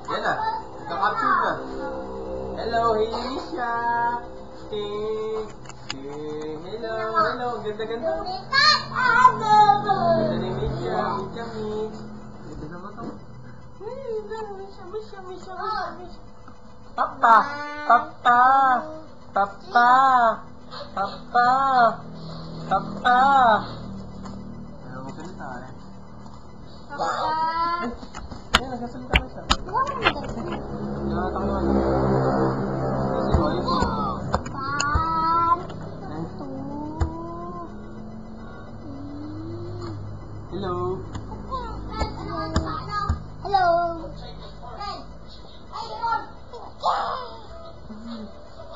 Yan na. Nagka-capture na. Hello, hey Alicia. Hello, hello. Ganda-ganda. Ganda ni Alicia. Meet. Ganda naman ito. Papa. Papa. Papa. Papa. Papa. Ayaw mo salita eh. Papa. Ayan, nagsasalita na siya. Nakatakot. Easy mo, easy. Hello. Hello.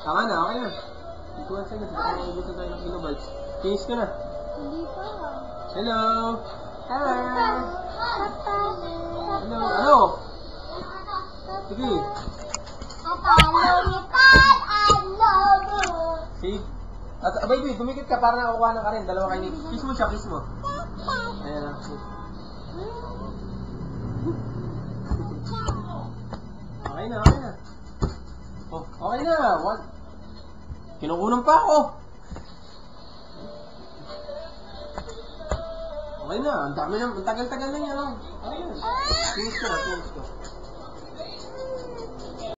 Tama na, okay na. Ikuha sa'yo, gusto tayo ng kilobytes. Finish ka na. Hindi pa. Hello. Hello. Papa. Hello. Ano? Sige. See? At baby, tumikit ka para nakakuha na ka rin. Dalawa kayo. Kiss mo siya, kiss mo. Ayan lang. Okay na, okay na. Oh, okay na. What? Kinukunan pa ako. Okay na. Ang dami na. Ang tagal-tagal na yan. Okay na. Finish ko na, finish ko.